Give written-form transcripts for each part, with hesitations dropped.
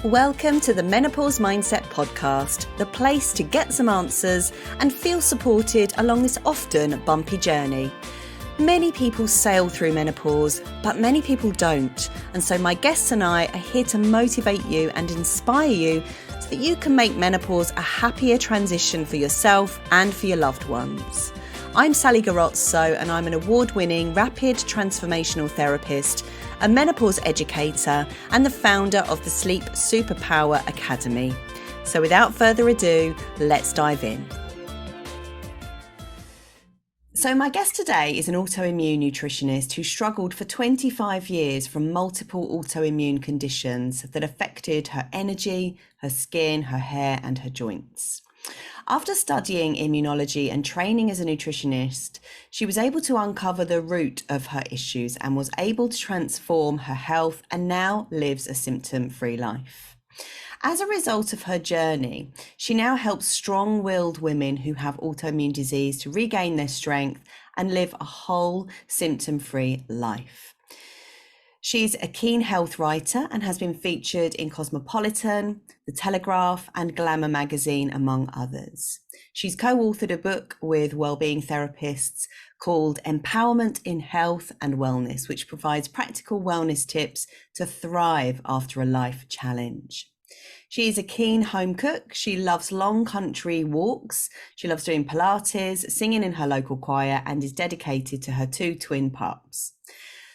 Welcome to the Menopause Mindset Podcast, the place to get some answers and feel supported along this often bumpy journey. Many people sail through menopause, but many people don't. And so my guests and I are here to motivate you and inspire you so that you can make menopause a happier transition for yourself and for your loved ones. I'm Sally Garozzo and I'm an award-winning rapid transformational therapist, a menopause educator and the founder of the Sleep Superpower Academy. So without further ado, let's dive in. So my guest today is an autoimmune nutritionist who struggled for 25 years from multiple autoimmune conditions that affected her energy, her skin, her hair and her joints. After studying immunology and training as a nutritionist, she was able to uncover the root of her issues and was able to transform her health and now lives a symptom-free life. As a result of her journey, she now helps strong-willed women who have autoimmune disease to regain their strength and live a whole symptom-free life. She's a keen health writer and has been featured in Cosmopolitan, The Telegraph and Glamour magazine, among others. She's co-authored a book with wellbeing therapists called Empowerment in Health and Wellness, which provides practical wellness tips to thrive after a life challenge. She is a keen home cook. She loves long country walks. She loves doing Pilates, singing in her local choir, and is dedicated to her 2 twin pups.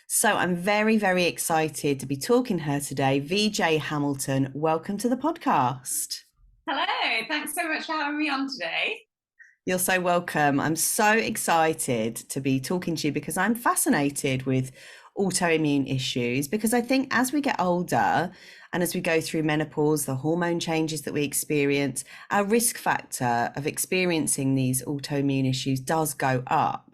So I'm very, very excited to be talking to her today. VJ Hamilton, welcome to the podcast. Hello, thanks so much for having me on today. You're so welcome. I'm so excited to be talking to you because I'm fascinated with autoimmune issues, because I think as we get older and as we go through menopause, the hormone changes that we experience, our risk factor of experiencing these autoimmune issues does go up.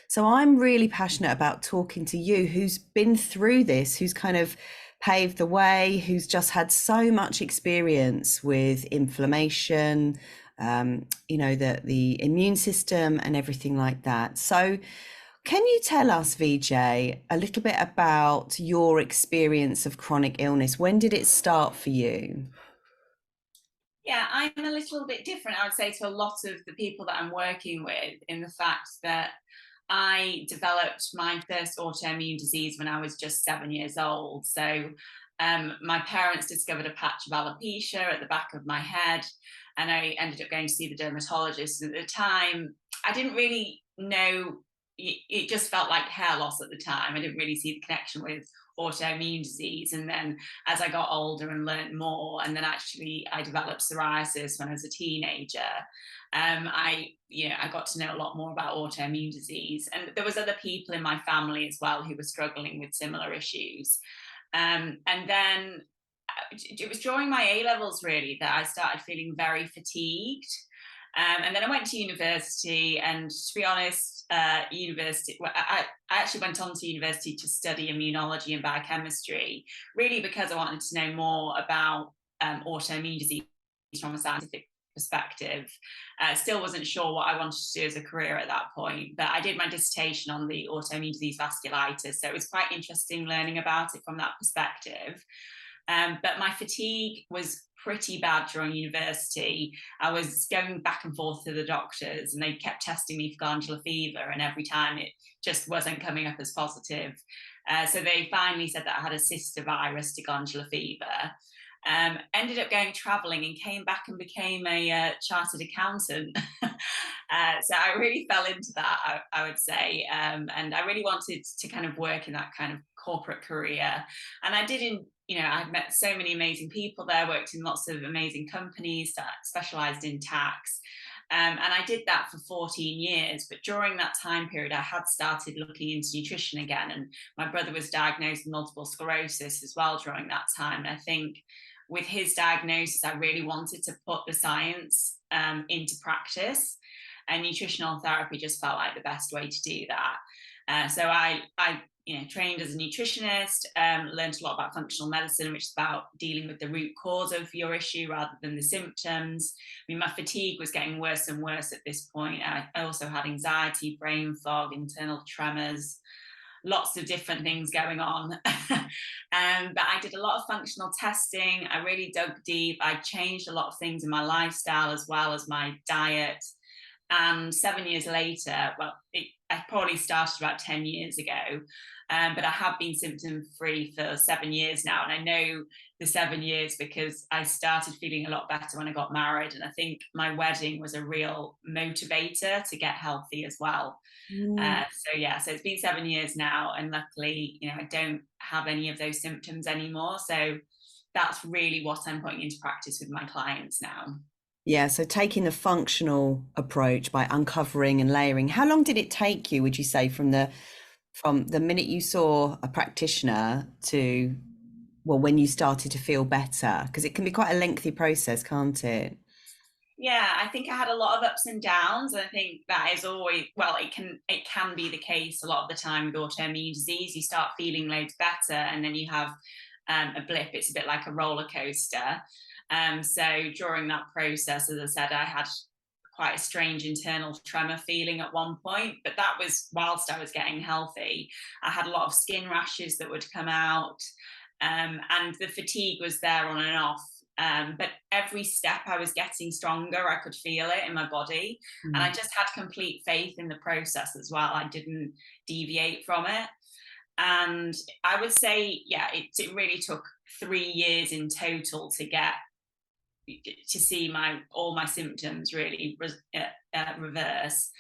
So I'm really passionate about talking to you who's been through this, who's kind of paved the way, who's just had so much experience with inflammation, the immune system and everything like that. So can you tell us, VJ, a little bit about your experience of chronic illness? When did it start for you? Yeah, I'm a little bit different, I would say, to a lot of the people that I'm working with, in the fact that I developed my first autoimmune disease when I was just 7 years old. So my parents discovered a patch of alopecia at the back of my head, and I ended up going to see the dermatologist. And at the time, I didn't really know, it just felt like hair loss at the time. I didn't really see the connection with autoimmune disease. And then as I got older and learned more, and then actually I developed psoriasis when I was a teenager, I got to know a lot more about autoimmune disease. And there was other people in my family as well who were struggling with similar issues. And then it was during my A-levels really that I started feeling very fatigued. And then I went to university, and to be honest, I actually went on to university to study immunology and biochemistry, really because I wanted to know more about autoimmune disease from a scientific perspective. Still wasn't sure what I wanted to do as a career at that point, but I did my dissertation on the autoimmune disease vasculitis, so it was quite interesting learning about it from that perspective. But my fatigue was pretty bad during university. I was going back and forth to the doctors, and they kept testing me for glandular fever, and every time it just wasn't coming up as positive. So they finally said that I had a sister virus to glandular fever. Ended up going traveling and came back and became a chartered accountant. So I really fell into that, I would say. And I really wanted to kind of work in that kind of corporate career. And I did I've met so many amazing people there, worked in lots of amazing companies that specialized in tax. And I did that for 14 years. But during that time period, I had started looking into nutrition again. And my brother was diagnosed with multiple sclerosis as well during that time. And I think with his diagnosis, I really wanted to put the science into practice. And nutritional therapy just felt like the best way to do that. So I trained as a nutritionist, learned a lot about functional medicine, which is about dealing with the root cause of your issue rather than the symptoms. I mean, my fatigue was getting worse and worse at this point. I also had anxiety, brain fog, internal tremors. lots of different things going on. But I did a lot of functional testing. I really dug deep. I changed a lot of things in my lifestyle as well as my diet. And 7 years later, well, I probably started about 10 years ago, but I have been symptom free for 7 years now. And I know the 7 years because I started feeling a lot better when I got married. And I think my wedding was a real motivator to get healthy as well. Mm. So it's been 7 years now. And luckily, I don't have any of those symptoms anymore. So that's really what I'm putting into practice with my clients now. Yeah, so taking the functional approach by uncovering and layering. How long did it take you, would you say, from the minute you saw a practitioner to, well, when you started to feel better? Because it can be quite a lengthy process, can't it? Yeah, I think I had a lot of ups and downs, and I think that is always, well, it can be the case a lot of the time with autoimmune disease. You start feeling loads better, and then you have a blip. It's a bit like a roller coaster. So during that process, as I said, I had quite a strange internal tremor feeling at one point, but that was whilst I was getting healthy. I had a lot of skin rashes that would come out, and the fatigue was there on and off. But every step I was getting stronger. I could feel it in my body. And I Mm. just had complete faith in the process as well. I didn't deviate from it. And I would say, yeah, it really took 3 years in total to see all my symptoms really reverse.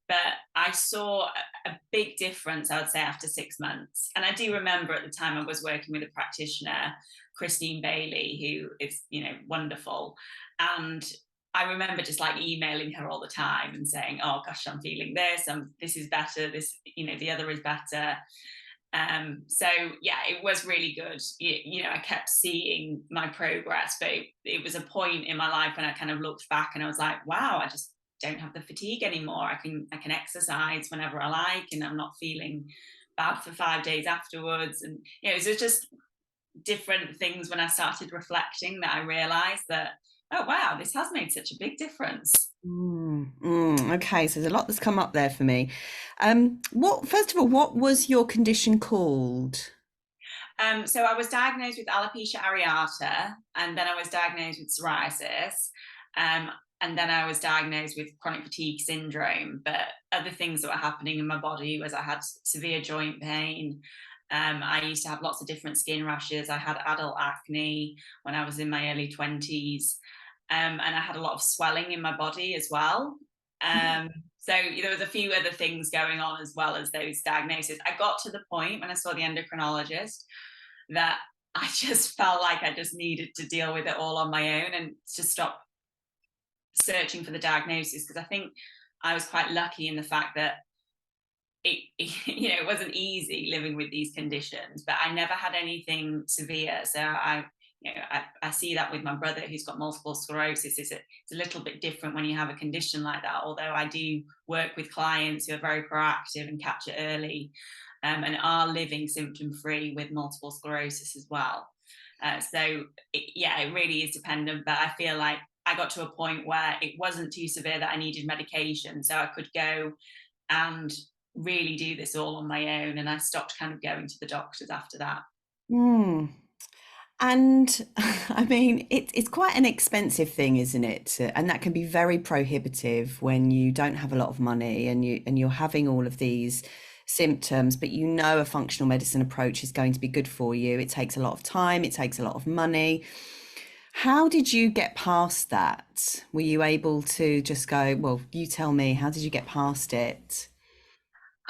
But I saw a big difference, I would say, after 6 months. And I do remember at the time I was working with a practitioner, Christine Bailey, who is, wonderful. And I remember just like emailing her all the time and saying, "Oh gosh, I'm feeling this. This is better. The other is better." So yeah, it was really good. I kept seeing my progress, but it was a point in my life when I kind of looked back and I was like, wow, I just don't have the fatigue anymore. I can exercise whenever I like, and I'm not feeling bad for 5 days afterwards. And it was just different things when I started reflecting that I realized that, oh wow, this has made such a big difference. Okay, so there's a lot that's come up there for me. First of all, what was your condition called? So I was diagnosed with alopecia areata, and then I was diagnosed with psoriasis, um, and then I was diagnosed with chronic fatigue syndrome. But other things that were happening in my body was I had severe joint pain. I used to have lots of different skin rashes. I had adult acne when I was in my early 20s, and I had a lot of swelling in my body as well. Um, so there was a few other things going on as well as those diagnoses. I got to the point when I saw the endocrinologist that I just felt like I just needed to deal with it all on my own and to stop searching for the diagnosis, because I think I was quite lucky in the fact that it wasn't easy living with these conditions, but I never had anything severe. So I see that with my brother who's got multiple sclerosis. It's a little bit different when you have a condition like that, although I do work with clients who are very proactive and catch it early, and are living symptom free with multiple sclerosis as well. It really is dependent, but I feel like I got to a point where it wasn't too severe that I needed medication, so I could go and really do this all on my own, and I stopped kind of going to the doctors after that. Hmm. And I mean, it's quite an expensive thing, isn't it? And that can be very prohibitive when you don't have a lot of money and you're having all of these symptoms, but you know a functional medicine approach is going to be good for you. It takes a lot of time, it takes a lot of money. How did you get past that? Were you able to just go, well, you tell me, how did you get past it?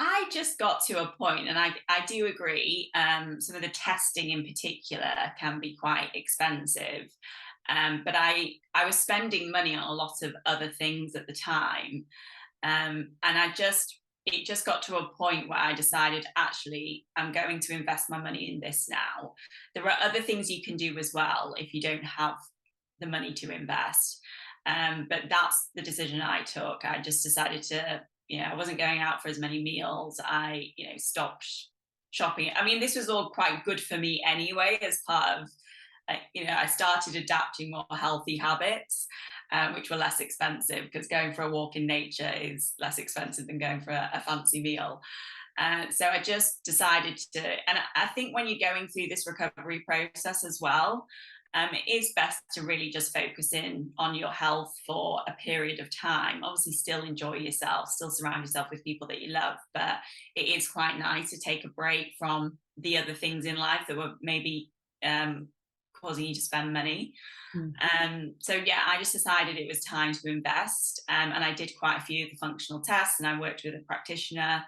I just got to a point, and I do agree. Some of the testing in particular can be quite expensive, but I was spending money on a lot of other things at the time, and it just got to a point where I decided, actually, I'm going to invest my money in this now. There are other things you can do as well if you don't have the money to invest. But that's the decision I took. I just decided to, I wasn't going out for as many meals. I, stopped shopping. I mean, this was all quite good for me anyway, as part of, I started adapting more healthy habits, which were less expensive, because going for a walk in nature is less expensive than going for a fancy meal. So I just decided to, and I think when you're going through this recovery process as well, it is best to really just focus in on your health for a period of time. Obviously, still enjoy yourself, still surround yourself with people that you love, but it is quite nice to take a break from the other things in life that were maybe causing you to spend money. So yeah, I just decided it was time to invest, and I did quite a few of the functional tests, and I worked with a practitioner,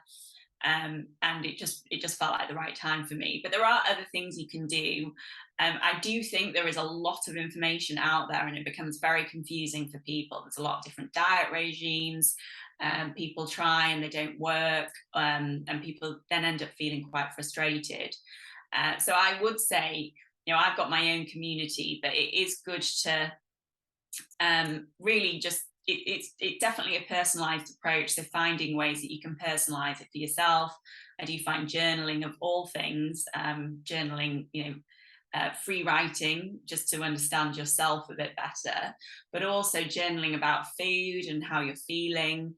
and it just felt like the right time for me. But there are other things you can do. I do think there is a lot of information out there, and it becomes very confusing for people. There's a lot of different diet regimes. People try and they don't work, and people then end up feeling quite frustrated. So I would say, I've got my own community, but it is good to really just, it's definitely a personalized approach. So finding ways that you can personalize it for yourself. I do find journaling of all things, journaling, free writing, just to understand yourself a bit better, but also journaling about food and how you're feeling,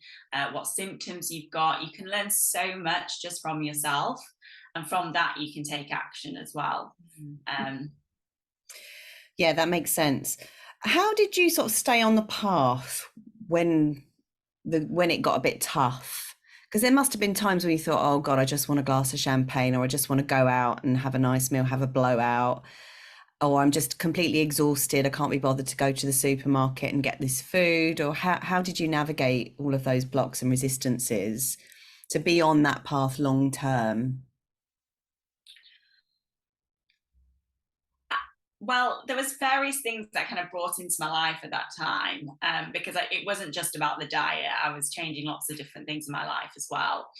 what symptoms you've got. You can learn so much just from yourself, and from that you can take action as well. Yeah, that makes sense. How did you sort of stay on the path when it got a bit tough? Because there must have been times when you thought, oh God, I just want a glass of champagne, or I just want to go out and have a nice meal, have a blowout, or I'm just completely exhausted, I can't be bothered to go to the supermarket and get this food. Or how did you navigate all of those blocks and resistances to be on that path long term? Well, there was various things that kind of brought into my life at that time, because it wasn't just about the diet. I was changing lots of different things in my life as well.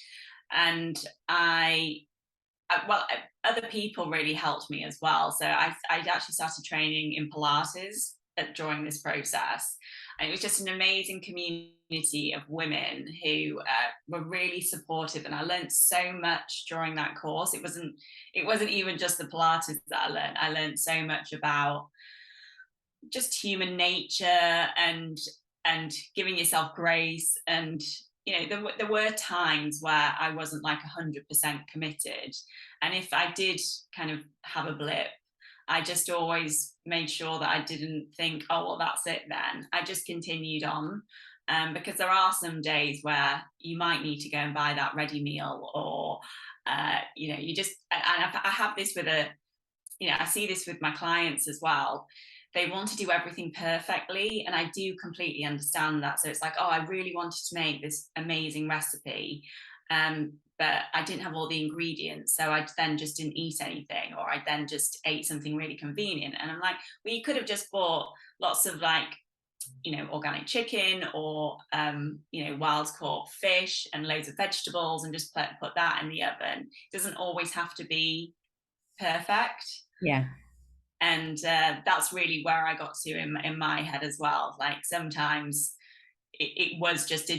And well, other people really helped me as well. So I actually started training in Pilates during this process. And it was just an amazing community of women who were really supportive, and I learned so much during that course. It wasn't even just the Pilates that I learned. I learned so much about just human nature, and giving yourself grace. And there were times where I wasn't like 100% committed, and if I did kind of have a blip, I just always made sure that I didn't think, oh well, that's it then. I just continued on, because there are some days where you might need to go and buy that ready meal, or you just, and I have this with I see this with my clients as well. They want to do everything perfectly, and I do completely understand that. So it's like, oh, I really wanted to make this amazing recipe, but I didn't have all the ingredients, so I then just didn't eat anything, or I then just ate something really convenient. And I'm like, well, you could have just bought lots of organic chicken, or wild caught fish and loads of vegetables, and just put that in the oven. It doesn't always have to be perfect. Yeah. And that's really where I got to in my head as well. Like sometimes it was just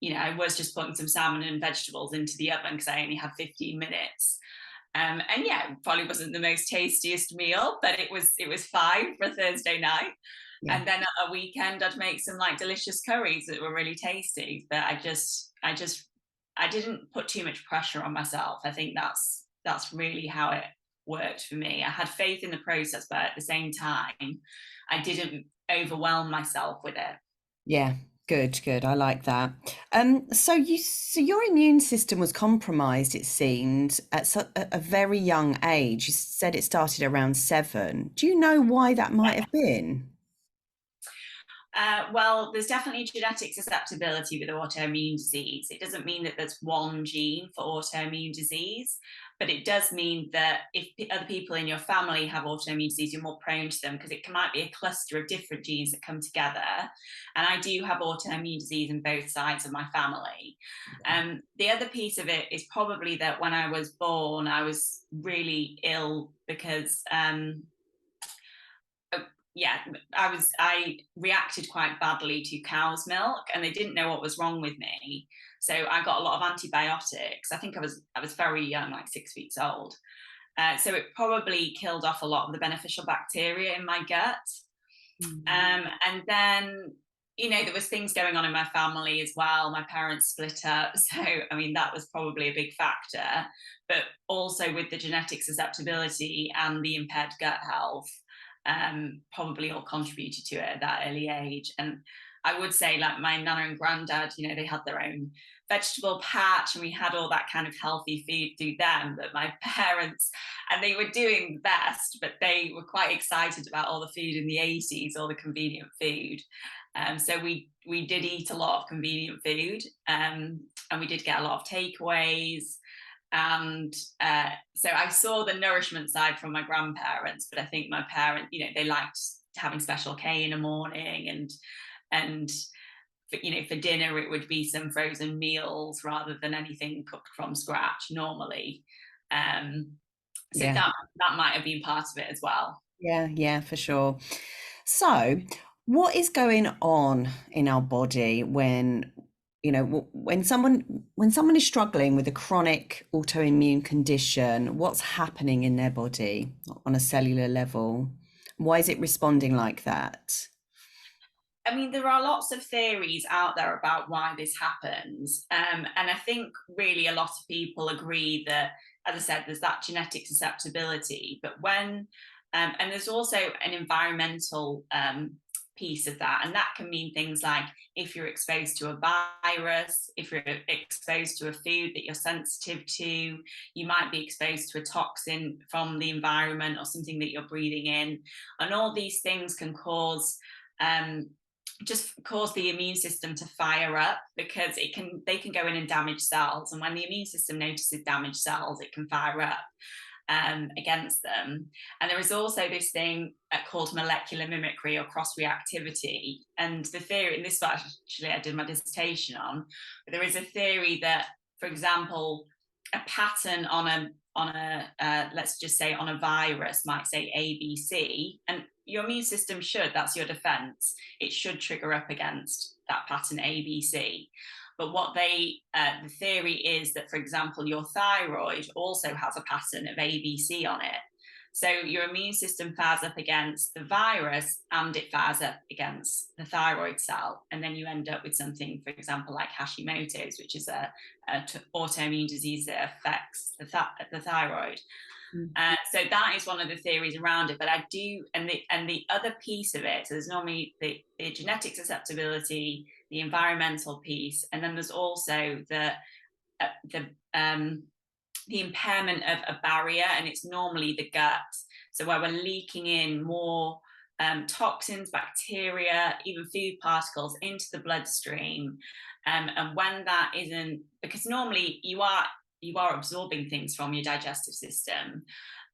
I was just putting some salmon and vegetables into the oven because I only had 15 minutes. And yeah, it probably wasn't the most tastiest meal, but it was fine for a Thursday night. Yeah. And then at a weekend, I'd make some like delicious curries that were really tasty. But I didn't put too much pressure on myself. I think that's really how it worked for me. I had faith in the process, but at the same time, I didn't overwhelm myself with it. Yeah, good. I like that. So your immune system was compromised, it seemed, at a very young age. You said it started around 7. Do you know why that might have been? Well, there's definitely genetic susceptibility with autoimmune disease. It doesn't mean that there's one gene for autoimmune disease, but it does mean that if other people in your family have autoimmune disease, you're more prone to them, because it might be a cluster of different genes that come together. And I do have autoimmune disease in both sides of my family. The other piece of it is probably that when I was born, I was really ill because I reacted quite badly to cow's milk, and they didn't know what was wrong with me. So I got a lot of antibiotics. I think I was very young, like 6 weeks old. So it probably killed off a lot of the beneficial bacteria in my gut. And then there was things going on in my family as well. My parents split up. So, I mean, that was probably a big factor. But also with the genetic susceptibility and the impaired gut health, probably all contributed to it at that early age. And I would say, like, my nana and granddad, they had their own vegetable patch and we had all that kind of healthy food through them. But my parents, and they were doing the best, but they were quite excited about all the food in the 80s, all the convenient food. So we did eat a lot of convenient food, and we did get a lot of takeaways. And so I saw the nourishment side from my grandparents, but I think my parents, they liked having Special K in the morning, and for dinner it would be some frozen meals rather than anything cooked from scratch normally. So Yeah. that might have been part of it as well. Yeah, for sure. So, what is going on in our body when, when someone is struggling with a chronic autoimmune condition, what's happening in their body on a cellular level? Why is it responding like that? I mean, there are lots of theories out there about why this happens. And I think really a lot of people agree that, as I said, there's that genetic susceptibility. But and there's also an environmental piece of that. And that can mean things like if you're exposed to a virus, if you're exposed to a food that you're sensitive to, you might be exposed to a toxin from the environment or something that you're breathing in. And all these things can just cause the immune system to fire up, because they can go in and damage cells, and when the immune system notices damaged cells, it can fire up against them. And there is also this thing called molecular mimicry or cross reactivity, and the theory, and this is what actually I did my dissertation on, but there is a theory that, for example, a pattern on a let's just say on a virus might say ABC, and your immune system that's your defense, it should trigger up against that pattern ABC. But the theory is that, for example, your thyroid also has a pattern of ABC on it. So your immune system fires up against the virus and it fires up against the thyroid cell. And then you end up with something, for example, like Hashimoto's, which is a autoimmune disease that affects the thyroid. So that is one of the theories around it. But I do, and the other piece of it, so there's normally the genetic susceptibility, the environmental piece, and then there's also the impairment of a barrier, and it's normally the gut. So where we're leaking in more toxins, bacteria, even food particles into the bloodstream. And when that isn't, because normally you are absorbing things from your digestive system,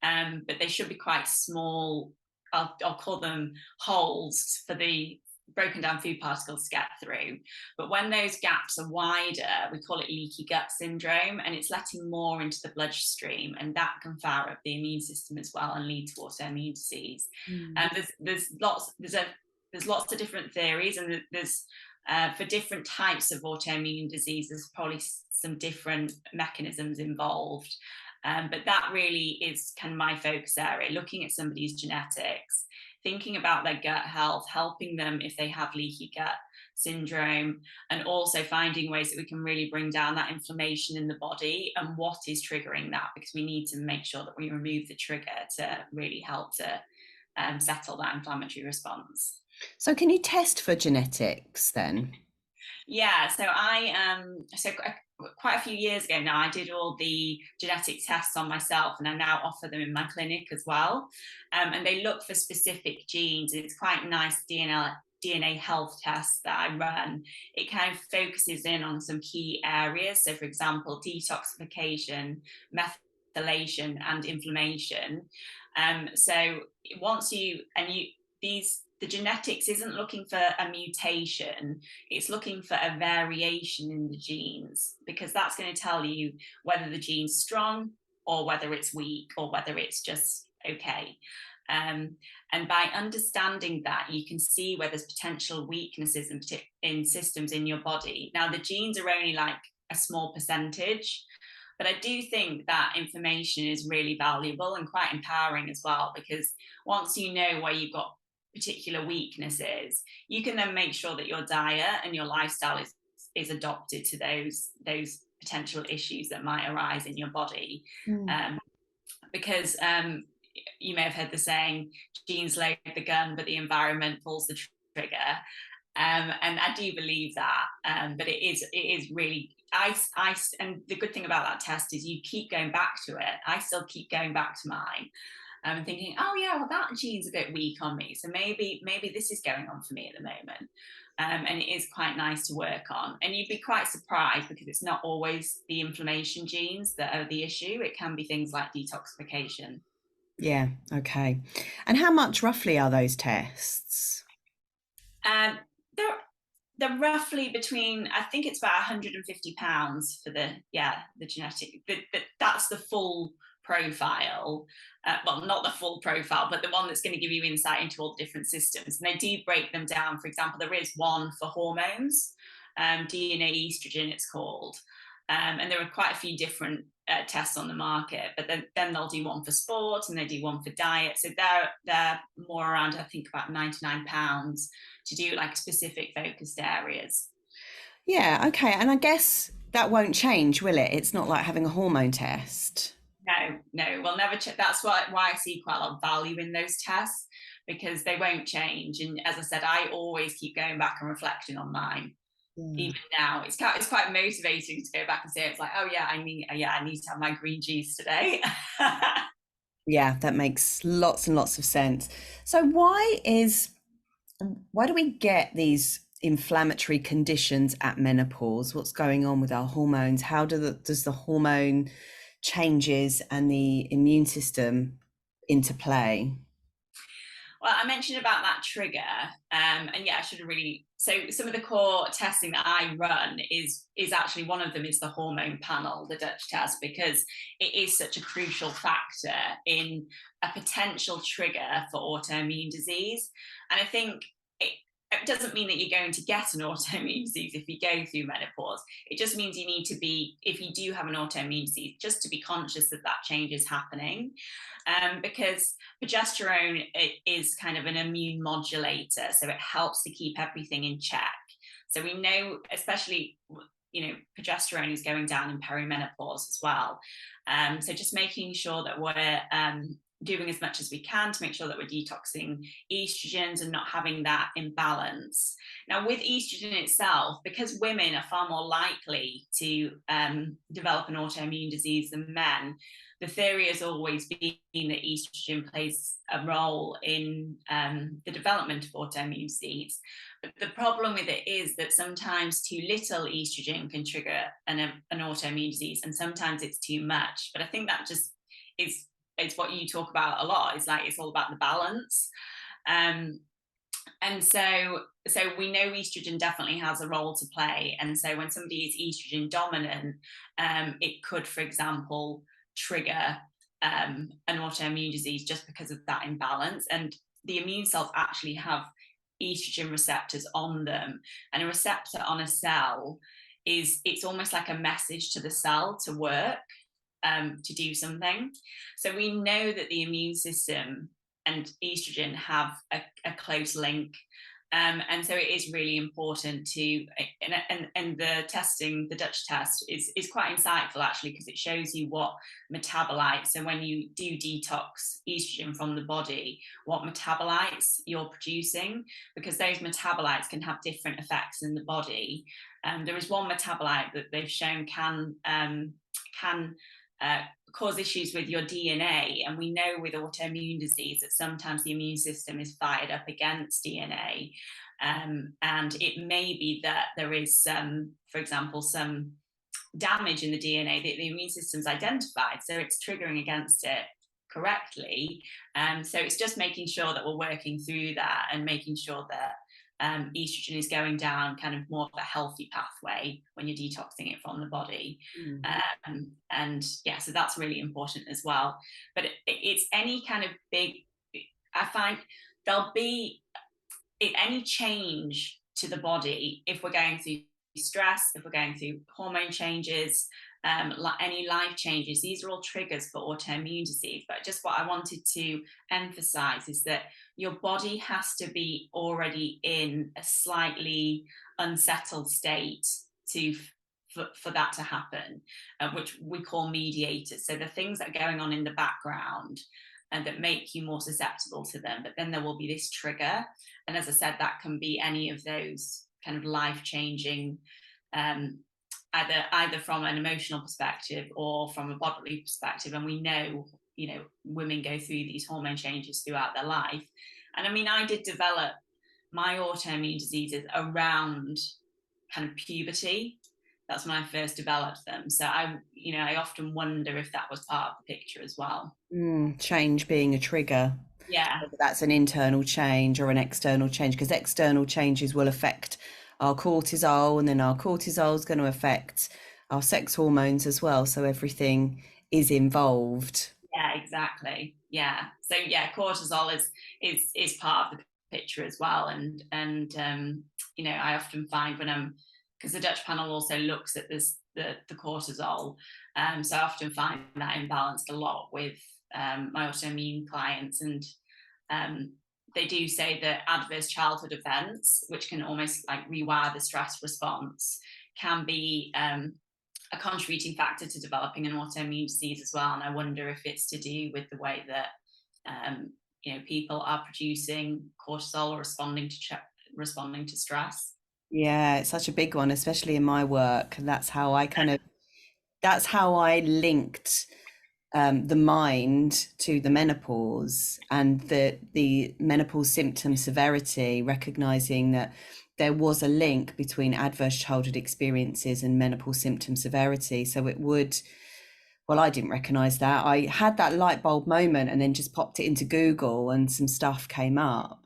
but they should be quite small. I'll call them holes for the broken down food particles to get through. But when those gaps are wider, we call it leaky gut syndrome, and it's letting more into the bloodstream, and that can fire up the immune system as well and lead to autoimmune disease. And there's lots of different theories, and there's for different types of autoimmune diseases, probably some different mechanisms involved. But that really is kind of my focus area, looking at somebody's genetics, thinking about their gut health, helping them if they have leaky gut syndrome, and also finding ways that we can really bring down that inflammation in the body and what is triggering that, because we need to make sure that we remove the trigger to really help to settle that inflammatory response. So, can you test for genetics then? Yeah, so quite a few years ago now, I did all the genetic tests on myself, and I now offer them in my clinic as well. And they look for specific genes. It's quite a nice DNA health test that I run. It kind of focuses in on some key areas. So, for example, detoxification, methylation, and inflammation. So once the genetics isn't looking for a mutation, it's looking for a variation in the genes, because that's going to tell you whether the gene's strong or whether it's weak or whether it's just okay. And by understanding that, you can see where there's potential weaknesses in systems in your body. Now, the genes are only like a small percentage, but I do think that information is really valuable and quite empowering as well, because once you know where you've got particular weaknesses, you can then make sure that your diet and your lifestyle is adopted to those potential issues that might arise in your body. Mm. Because you may have heard the saying, genes load the gun, but the environment pulls the trigger. And I do believe that, but it is really, and the good thing about that test is you keep going back to it. I still keep going back to mine, and thinking, oh yeah, well that gene's a bit weak on me, so maybe this is going on for me at the moment. And it is quite nice to work on. And you'd be quite surprised, because it's not always the inflammation genes that are the issue. It can be things like detoxification. Yeah, okay. And how much roughly are those tests? Um, they're they're roughly between, I think it's about £150 for the genetic. That's the full profile. Well, not the full profile, but the one that's going to give you insight into all the different systems. And they do break them down. For example, there is one for hormones, DNA estrogen, it's called. And there are quite a few different tests on the market, but then they'll do one for sport and they do one for diet. So they're more around, I think, about £99 to do like specific focused areas. Yeah, okay. And I guess that won't change, will it? It's not like having a hormone test. No, we'll never check. That's why I see quite a lot of value in those tests, because they won't change. And as I said, I always keep going back and reflecting on mine. Yeah. Even now, it's quite motivating to go back and say, it's like, oh yeah, I need to have my green juice today. Yeah, that makes lots and lots of sense. So why do we get these inflammatory conditions at menopause? What's going on with our hormones? How does the hormone changes and the immune system interplay? Well, I mentioned about that trigger, and yeah, I should have really. So some of the core testing that I run is actually, one of them is the hormone panel, the Dutch test, because it is such a crucial factor in a potential trigger for autoimmune disease. And I think it doesn't mean that you're going to get an autoimmune disease if you go through menopause. It just means you need to be, if you do have an autoimmune disease, just to be conscious that that change is happening. Because progesterone is kind of an immune modulator, so it helps to keep everything in check. So we know, especially, progesterone is going down in perimenopause as well. So just making sure that we're doing as much as we can to make sure that we're detoxing estrogens and not having that imbalance. Now, with estrogen itself, because women are far more likely to develop an autoimmune disease than men, the theory has always been that estrogen plays a role in the development of autoimmune disease. But the problem with it is that sometimes too little estrogen can trigger an autoimmune disease, and sometimes it's too much. But I think that just is, it's what you talk about a lot. It's like, it's all about the balance. And so we know estrogen definitely has a role to play. And so when somebody is estrogen dominant, it could, for example, trigger an autoimmune disease just because of that imbalance. And the immune cells actually have estrogen receptors on them. And a receptor on a cell it's almost like a message to the cell to work. To do something. So we know that the immune system and estrogen have a close link. And so it is really important to, and the testing, the Dutch test is quite insightful actually, because it shows you what metabolites, so when you do detox estrogen from the body, what metabolites you're producing, because those metabolites can have different effects in the body. There is one metabolite that they've shown can cause issues with your DNA. And we know with autoimmune disease that sometimes the immune system is fired up against DNA. And it may be that there is for example, some damage in the DNA that the immune system's identified. So it's triggering against it correctly. So it's just making sure that we're working through that and making sure that estrogen is going down kind of more of a healthy pathway when you're detoxing it from the body. And yeah, so that's really important as well. But it's any kind of big, I find there'll be any change to the body if we're going through stress, if we're going through hormone changes, like any life changes. These are all triggers for autoimmune disease. But just what I wanted to emphasize is that your body has to be already in a slightly unsettled state to for that to happen, which we call mediators. So the things that are going on in the background and that make you more susceptible to them. But then there will be this trigger. And as I said, that can be any of those kind of life-changing, either from an emotional perspective or from a bodily perspective. And we know, women go through these hormone changes throughout their life. And I mean, I did develop my autoimmune diseases around kind of puberty. That's when I first developed them. So I often wonder if that was part of the picture as well. Change being a trigger. Yeah. Whether that's an internal change or an external change, because external changes will affect our cortisol, and then our cortisol is going to affect our sex hormones as well. So everything is involved. Yeah, exactly. Yeah. So yeah, cortisol is part of the picture as well. And I often find because the Dutch panel also looks at the cortisol. So I often find that imbalanced a lot with my autoimmune clients. And they do say that adverse childhood events, which can almost like rewire the stress response, can be a contributing factor to developing an autoimmune disease as well. And I wonder if it's to do with the way that people are producing cortisol or responding to stress. Yeah, it's such a big one, especially in my work. And that's how I linked the mind to the menopause and the menopause symptom severity, recognizing that there was a link between adverse childhood experiences and menopause symptom severity. So I didn't recognize that. I had that light bulb moment and then just popped it into Google and some stuff came up.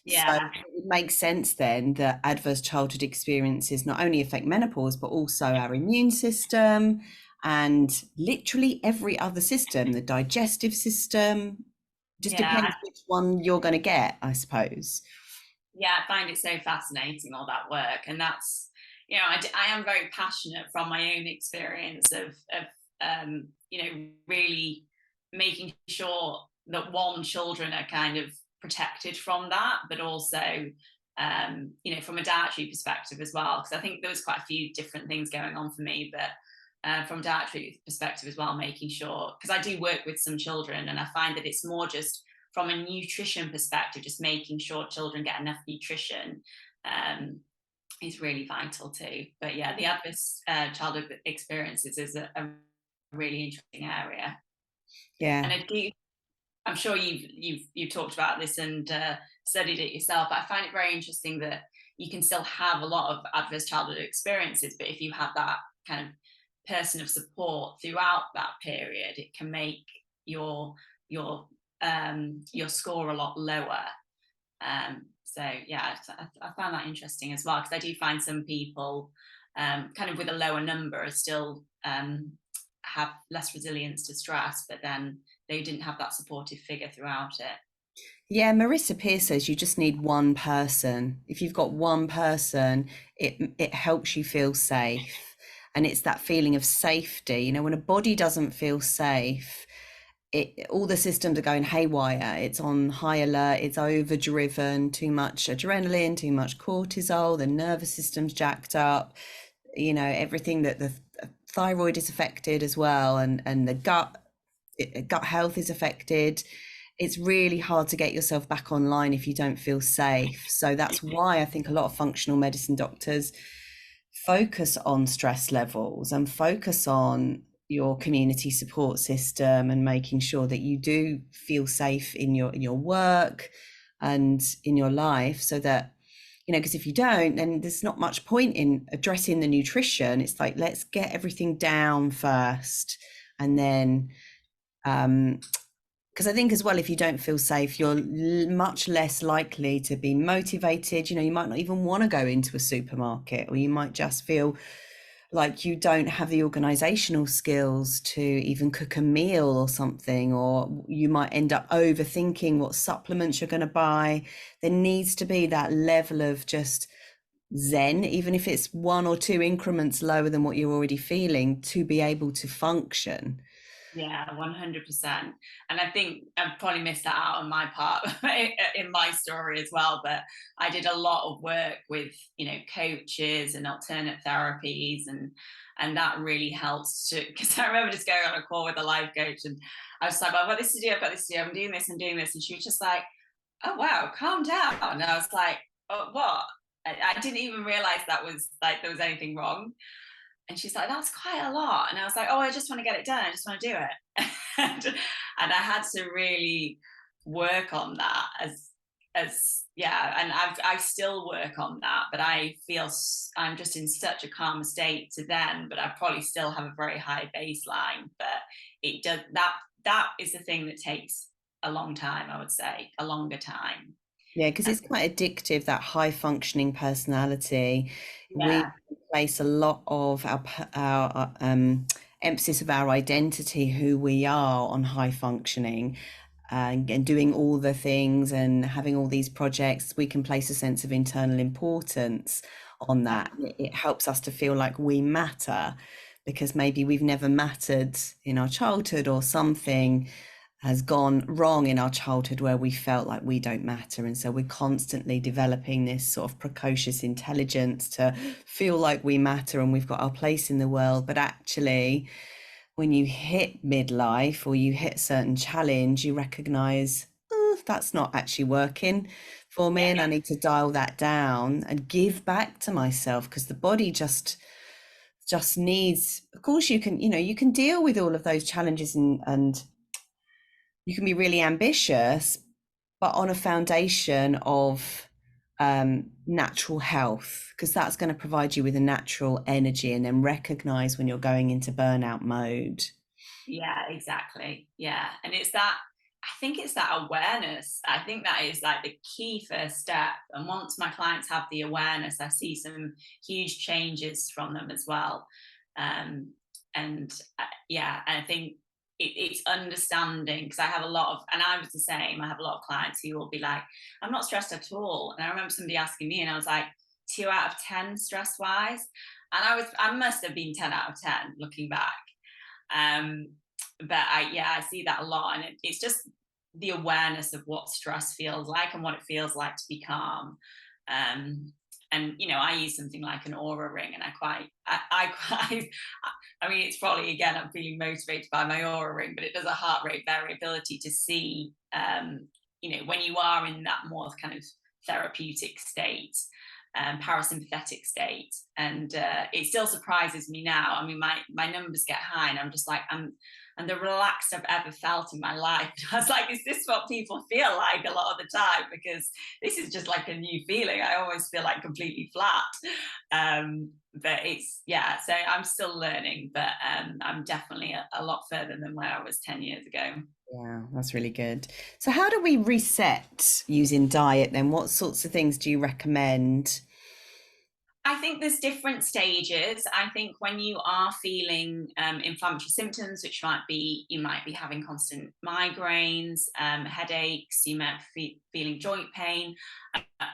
So Yeah. it makes sense then that adverse childhood experiences not only affect menopause, but also our immune system and literally every other system, the digestive system. Just Yeah. depends which one you're going to get, I suppose. Yeah, I find it so fascinating, all that work. And that's, I am very passionate from my own experience of really making sure that children are kind of protected from that, but also from a dietary perspective as well, because I think there was quite a few different things going on for me, but from a dietary perspective as well, making sure, because I do work with some children and I find that it's more just from a nutrition perspective, just making sure children get enough nutrition is really vital too. But yeah, the adverse childhood experiences is a really interesting area. Yeah. And I'm sure you've talked about this and studied it yourself, but I find it very interesting that you can still have a lot of adverse childhood experiences, but if you have that kind of person of support throughout that period, it can make your score a lot lower. So yeah, I found that interesting as well, because I do find some people kind of with a lower number still have less resilience to stress, but then they didn't have that supportive figure throughout it. Yeah, Marissa Peer says you just need one person. If you've got one person, it helps you feel safe. And it's that feeling of safety. When a body doesn't feel safe, all the systems are going haywire. It's on high alert, it's overdriven, too much adrenaline, too much cortisol, the nervous system's jacked up, everything, that the thyroid is affected as well, and the gut health is affected. It's really hard to get yourself back online if you don't feel safe. So that's why I think a lot of functional medicine doctors focus on stress levels and focus on your community support system and making sure that you do feel safe in your work and in your life, so that because if you don't, then there's not much point in addressing the nutrition. It's like, let's get everything down first, and then because I think as well, if you don't feel safe, you're much less likely to be motivated. You might not even want to go into a supermarket, or you might just feel like you don't have the organizational skills to even cook a meal or something, or you might end up overthinking what supplements you're going to buy. There needs to be that level of just zen, even if it's 1 or 2 increments lower than what you're already feeling, to be able to function. Yeah, 100%. And I think I've probably missed that out on my part in my story as well. But I did a lot of work with, coaches and alternate therapies, and that really helps to, because I remember just going on a call with a life coach, and I was like, well, I've got this to do, I've got this to do, I'm doing this, I'm doing this. And she was just like, oh wow, calm down. And I was like, oh, what? I didn't even realize that was like there was anything wrong. And she's like, that's quite a lot. And I was like, oh, I just want to get it done. I just want to do it. and I had to really work on that yeah. And I still work on that, but I feel I'm just in such a calmer state to then, but I probably still have a very high baseline. But it does that is the thing that takes a long time, I would say, a longer time. Yeah, because And it's quite addictive, that high functioning personality. We yeah, place a lot of our emphasis of our identity, who we are, on high functioning, and doing all the things and having all these projects. We can place a sense of internal importance on yeah, that. It helps us to feel like we matter, because maybe we've never mattered in our childhood, or something has gone wrong in our childhood where we felt like we don't matter. And so we're constantly developing this sort of precocious intelligence to feel like we matter and we've got our place in the world. But actually, when you hit midlife or you hit a certain challenge, you recognize, oh, that's not actually working for me, and yeah, I need to dial that down and give back to myself, because the body just needs, of course, you can deal with all of those challenges, and you can be really ambitious, but on a foundation of natural health, because that's going to provide you with a natural energy, and then recognize when you're going into burnout mode. yeah, exactly. Yeah. And I think it's that awareness. I think that is like the key first step. And once my clients have the awareness, I see some huge changes from them as well. Um, and yeah, and I think it's understanding, because I have a lot of, and I was the same, I have a lot of clients who will be like, I'm not stressed at all. And I remember somebody asking me, and I was like, 2 out of 10 stress wise. And I must have been 10 out of 10 looking back. Um, but I see that a lot, and it's just the awareness of what stress feels like and what it feels like to be calm. Um, and I use something like an aura ring, and I quite, I mean, it's probably, again, I'm feeling motivated by my aura ring, but it does a heart rate variability to see, when you are in that more kind of therapeutic state, parasympathetic state. And it still surprises me now. I mean, my numbers get high, and I'm just like, I'm the relaxed I've ever felt in my life. I was like, is this what people feel like a lot of the time? Because this is just like a new feeling. I always feel like completely flat. But yeah, so I'm still learning, but I'm definitely a lot further than where I was 10 years ago. Yeah, that's really good. So how do we reset using diet then? What sorts of things do you recommend? I think there's different stages. I think when you are feeling inflammatory symptoms, which you might be having constant migraines, headaches, you might be feeling joint pain.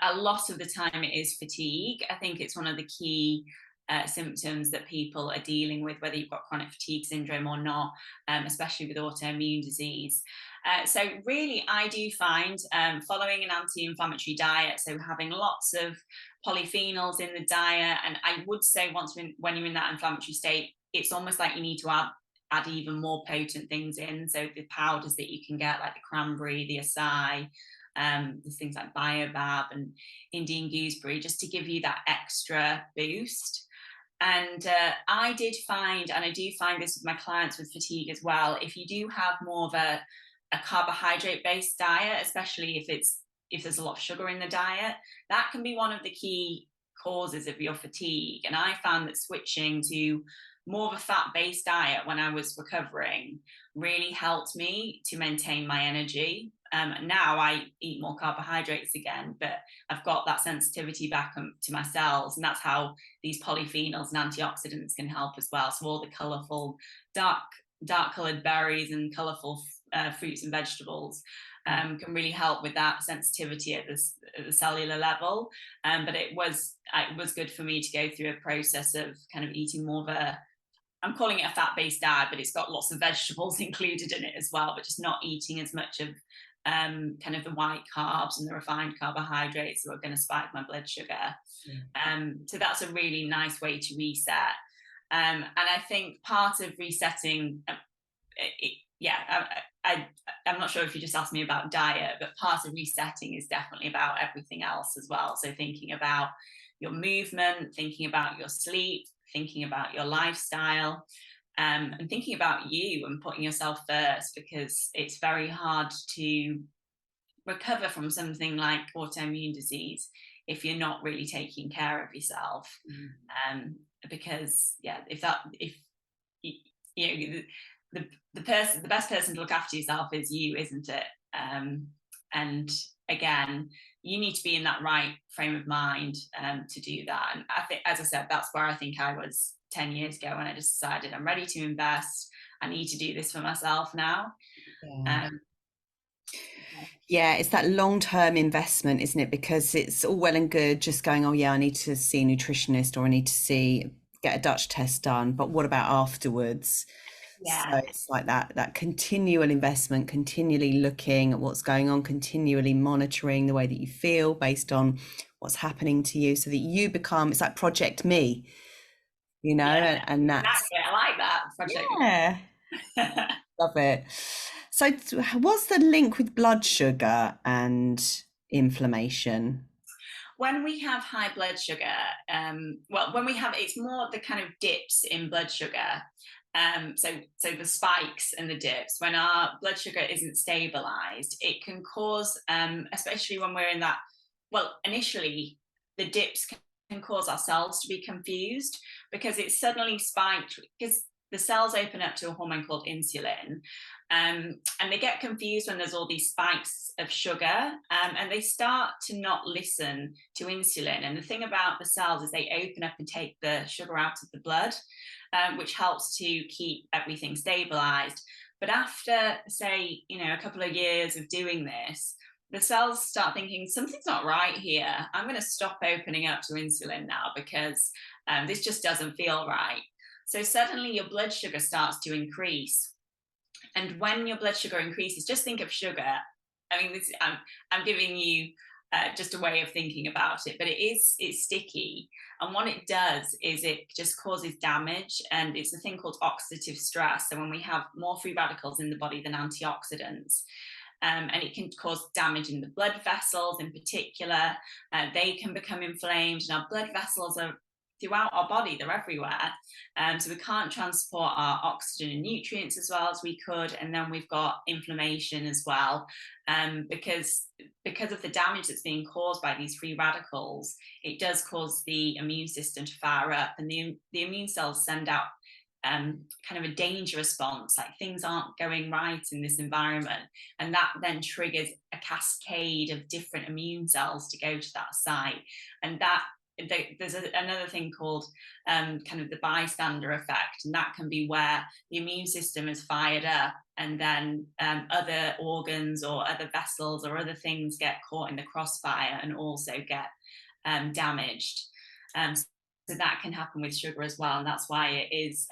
A lot of the time it is fatigue. I think it's one of the key symptoms that people are dealing with, whether you've got chronic fatigue syndrome or not, especially with autoimmune disease. So really, I do find following an anti-inflammatory diet, so having lots of polyphenols in the diet, and I would say when you're in that inflammatory state, it's almost like you need to add even more potent things in. So the powders that you can get, like the cranberry, the acai, there's things like baobab and Indian gooseberry, just to give you that extra boost. And I did find, and I do find this with my clients with fatigue as well, if you do have more of a carbohydrate based diet, especially if there's a lot of sugar in the diet, that can be one of the key causes of your fatigue. And I found that switching to more of a fat based diet when I was recovering really helped me to maintain my energy. Now I eat more carbohydrates again, but I've got that sensitivity back to my cells, and that's how these polyphenols and antioxidants can help as well. So all the colourful dark coloured berries and colourful fruits and vegetables can really help with that sensitivity at the cellular level. But it was good for me to go through a process of kind of eating more of a, I'm calling it a fat-based diet, but it's got lots of vegetables included in it as well, but just not eating as much of kind of the white carbs and the refined carbohydrates that are going to spike my blood sugar. So that's a really nice way to reset. And I think part of resetting, I'm not sure if you just asked me about diet, but part of resetting is definitely about everything else as well. So thinking about your movement, thinking about your sleep, thinking about your lifestyle, and thinking about you and putting yourself first, because it's very hard to recover from something like autoimmune disease if you're not really taking care of yourself. Because if you know, the best person to look after yourself is you, isn't it? And again, you need to be in that right frame of mind to do that. And I think, as I said, that's where I think I was 10 years ago when I just decided I'm ready to invest. I need to do this for myself now. Yeah, it's that long-term investment, isn't it? Because it's all well and good just going, oh yeah, I need to see a nutritionist or I need to get a Dutch test done. But what about afterwards? Yeah. So it's like that continual investment, continually looking at what's going on, continually monitoring the way that you feel based on what's happening to you, so that you become, it's like Project Me, you know, Yeah, and that's, exactly. I like that Project. yeah, love it. So what's the link with blood sugar and inflammation? When we have high blood sugar, when we have, it's more the kind of dips in blood sugar. So the spikes and the dips, when our blood sugar isn't stabilized, it can cause, especially when we're in that, well, initially the dips can cause our cells to be confused because it's suddenly spiked, because the cells open up to a hormone called insulin. And they get confused when there's all these spikes of sugar, and they start to not listen to insulin. And the thing about the cells is they open up and take the sugar out of the blood, which helps to keep everything stabilized. But after, say, a couple of years of doing this, the cells start thinking something's not right here. I'm going to stop opening up to insulin now because this just doesn't feel right. So suddenly your blood sugar starts to increase. And when your blood sugar increases, just think of sugar. I mean, I'm giving you just a way of thinking about it, but it's sticky. And what it does is it just causes damage. And it's a thing called oxidative stress. So when we have more free radicals in the body than antioxidants, and it can cause damage in the blood vessels in particular. They can become inflamed, and our blood vessels are throughout our body, they're everywhere. So we can't transport our oxygen and nutrients as well as we could. And then we've got inflammation as well, because of the damage that's being caused by these free radicals. It does cause the immune system to fire up, and the immune cells send out kind of a danger response, like things aren't going right in this environment, and that then triggers a cascade of different immune cells to go to that site. And that there's another thing called kind of the bystander effect, and that can be where the immune system is fired up, and then other organs or other vessels or other things get caught in the crossfire and also get damaged. So that can happen with sugar as well, and that's why it is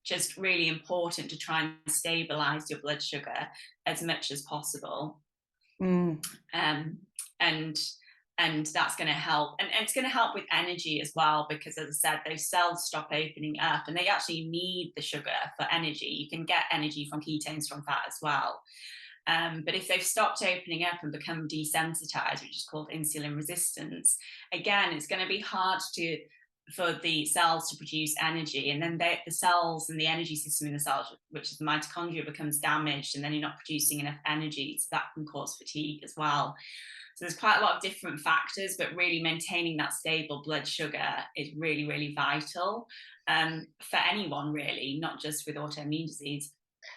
just really important to try and stabilize your blood sugar as much as possible. And that's going to help, and it's going to help with energy as well, because as I said, those cells stop opening up, and they actually need the sugar for energy. You can get energy from ketones from fat as well, but if they've stopped opening up and become desensitized, which is called insulin resistance, again, it's going to be hard for the cells to produce energy, and then the cells and the energy system in the cells, which is the mitochondria, becomes damaged, and then you're not producing enough energy, so that can cause fatigue as well. So there's quite a lot of different factors, but really maintaining that stable blood sugar is really, really vital for anyone, really, not just with autoimmune disease.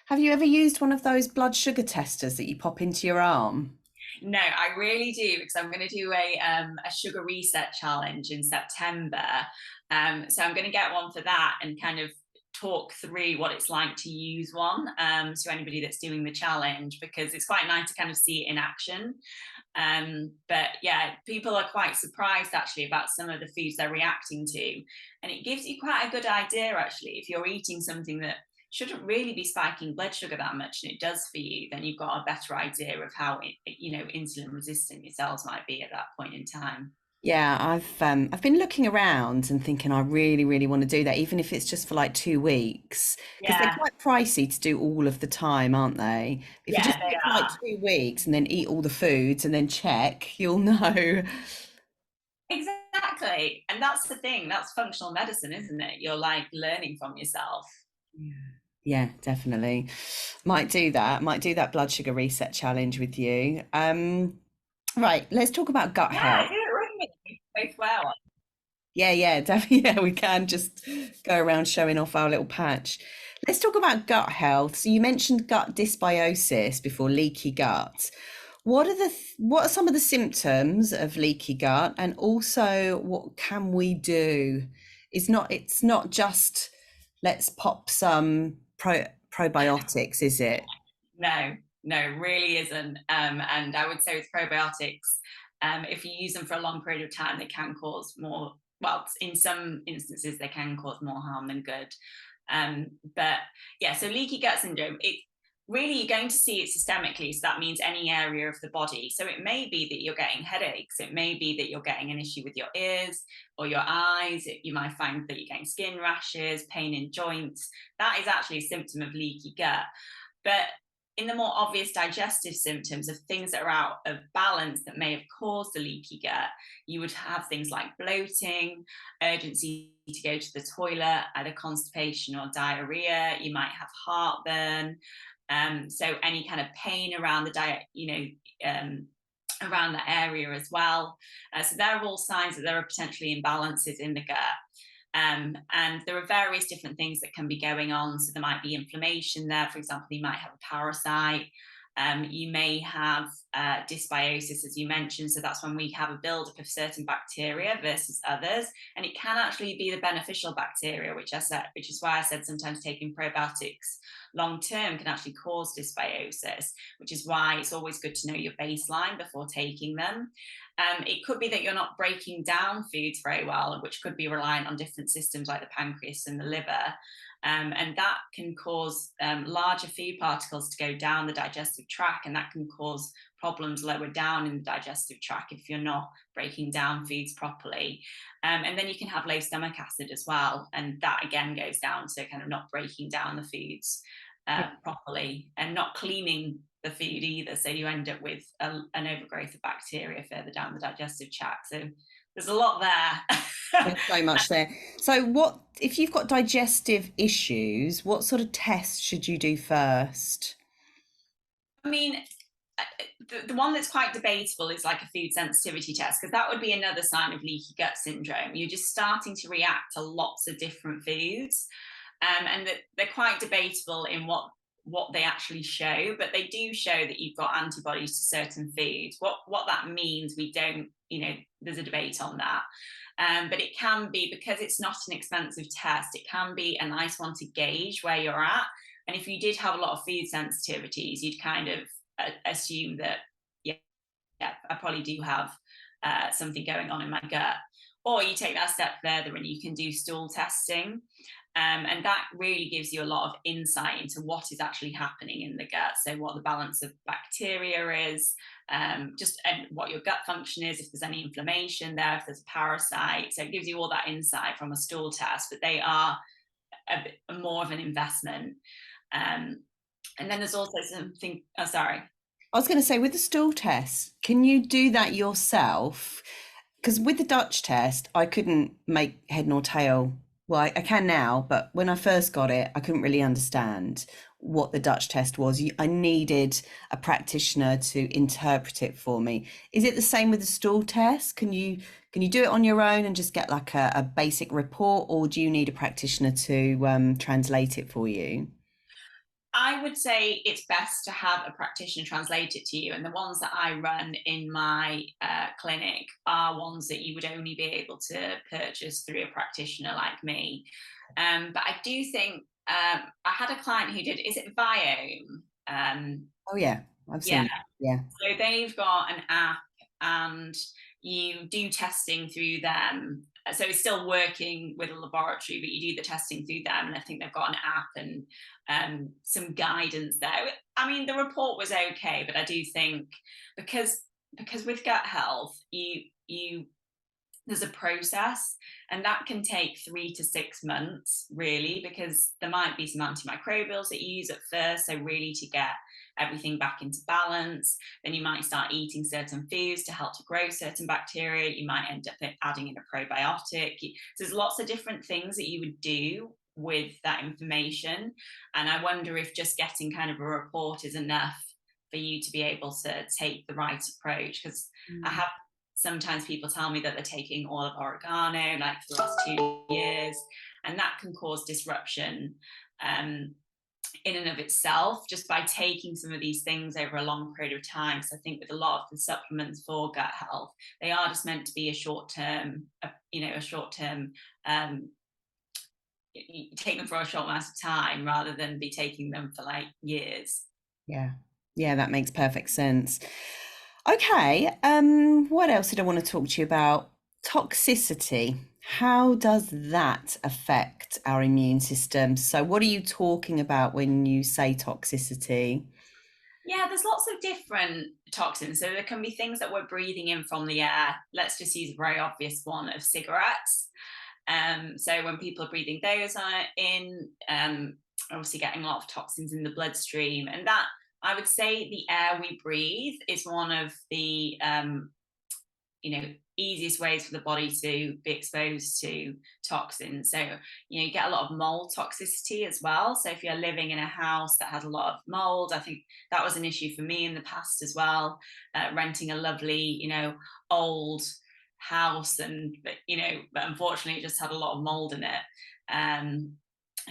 Have you ever used one of those blood sugar testers that you pop into your arm? No, I really do, because I'm going to do a sugar reset challenge in September. So I'm going to get one for that and kind of talk through what it's like to use one to anybody that's doing the challenge, because it's quite nice to kind of see it in action. But yeah, people are quite surprised actually about some of the foods they're reacting to, and it gives you quite a good idea actually. If you're eating something that shouldn't really be spiking blood sugar that much and it does for you, then you've got a better idea of how insulin resistant your cells might be at that point in time. Yeah, I've been looking around and thinking I really, really want to do that, even if it's just for like 2 weeks, because they're Yeah, quite pricey to do all of the time, aren't they? If you yeah, just do they it for like are. 2 weeks and then eat all the foods and then check, you'll know. Exactly. And that's the thing. That's functional medicine, isn't it? You're like learning from yourself. Yeah. Yeah, definitely. Might do that. Might do that blood sugar reset challenge with you. Right, let's talk about gut Yeah, health. do it with me. Both well. Yeah, yeah, definitely. Yeah, we can just go around showing off our little patch. Let's talk about gut health. So you mentioned gut dysbiosis before, leaky gut. What are some of the symptoms of leaky gut, and also what can we do? It's not just let's pop some probiotics, is it? No, no, really isn't. And I would say with probiotics, if you use them for a long period of time, they can cause more, well, in some instances, they can cause more harm than good. But yeah, so leaky gut syndrome, it really, you're going to see it systemically. So that means any area of the body. So it may be that you're getting headaches. It may be that you're getting an issue with your ears or your eyes. You might find that you're getting skin rashes, pain in joints. That is actually a symptom of leaky gut. But in the more obvious digestive symptoms of things that are out of balance that may have caused the leaky gut, you would have things like bloating, urgency to go to the toilet, either constipation or diarrhea. You might have heartburn. So any kind of pain around the diet, around the area as well. So there are all signs that there are potentially imbalances in the gut. And there are various different things that can be going on. So there might be inflammation there. For example, you might have a parasite. You may have dysbiosis, as you mentioned. So that's when we have a buildup of certain bacteria versus others. And it can actually be the beneficial bacteria, which is why I said sometimes taking probiotics long term can actually cause dysbiosis, which is why it's always good to know your baseline before taking them. It could be that you're not breaking down foods very well, which could be reliant on different systems like the pancreas and the liver. And that can cause larger food particles to go down the digestive tract, and that can cause problems lower down in the digestive tract if you're not breaking down foods properly. And then you can have low stomach acid as well, and that again goes down to kind of not breaking down the foods properly and not cleaning the food either. So you end up with an overgrowth of bacteria further down the digestive tract. So there's a lot there. There's so much there. So what if you've got digestive issues, what sort of tests should you do first? I mean, the one that's quite debatable is like a food sensitivity test, because that would be another sign of leaky gut syndrome. You're just starting to react to lots of different foods, and that they're quite debatable in what they actually show, but they do show that you've got antibodies to certain foods. What that means, we don't, there's a debate on that. But it can be, because it's not an expensive test, it can be a nice one to gauge where you're at. And if you did have a lot of food sensitivities, you'd kind of assume that, yeah, I probably do have something going on in my gut. Or you take that a step further and you can do stool testing. And that really gives you a lot of insight into what is actually happening in the gut. So what the balance of bacteria is, and what your gut function is, if there's any inflammation there, if there's a parasite. So it gives you all that insight from a stool test, but they are a bit more of an investment. And then there's also something, oh, sorry. I was going to say, with the stool test, can you do that yourself? Because with the Dutch test, I couldn't make head nor tail. Well, I can now, but when I first got it, I couldn't really understand what the Dutch test was. I needed a practitioner to interpret it for me. Is it the same with the stool test? Can you do it on your own and just get like a basic report, or do you need a practitioner to translate it for you? I would say it's best to have a practitioner translate it to you. And the ones that I run in my clinic are ones that you would only be able to purchase through a practitioner like me. But I do think I had a client who did, is it Viome? Oh yeah, I've Yeah. seen it. Yeah. So they've got an app and you do testing through them. So it's still working with a laboratory, but you do the testing through them. And I think they've got an app and some guidance there. I mean, the report was okay, but I do think because with gut health, you there's a process and that can take 3 to 6 months really, because there might be some antimicrobials that you use at first, so really to get everything back into balance. Then you might start eating certain foods to help to grow certain bacteria. You might end up adding in a probiotic. So there's lots of different things that you would do with that information, and I wonder if just getting kind of a report is enough for you to be able to take the right approach. Because I have sometimes people tell me that they're taking oil of oregano like for the last 2 years, and that can cause disruption in and of itself just by taking some of these things over a long period of time. So I think with a lot of the supplements for gut health, they are just meant to be a short term, you take them for a short amount of time rather than be taking them for like years. Yeah. Yeah, that makes perfect sense. Okay, what else did I want to talk to you about? Toxicity. How does that affect our immune system? So, what are you talking about when you say toxicity? Yeah, there's lots of different toxins. So there can be things that we're breathing in from the air. Let's just use a very obvious one of cigarettes. So when people are breathing those in, obviously getting a lot of toxins in the bloodstream, and that, I would say, the air we breathe is one of the easiest ways for the body to be exposed to toxins. So you get a lot of mold toxicity as well. So if you're living in a house that has a lot of mold, I think that was an issue for me in the past as well, renting a lovely old house, and but unfortunately it just had a lot of mold in it.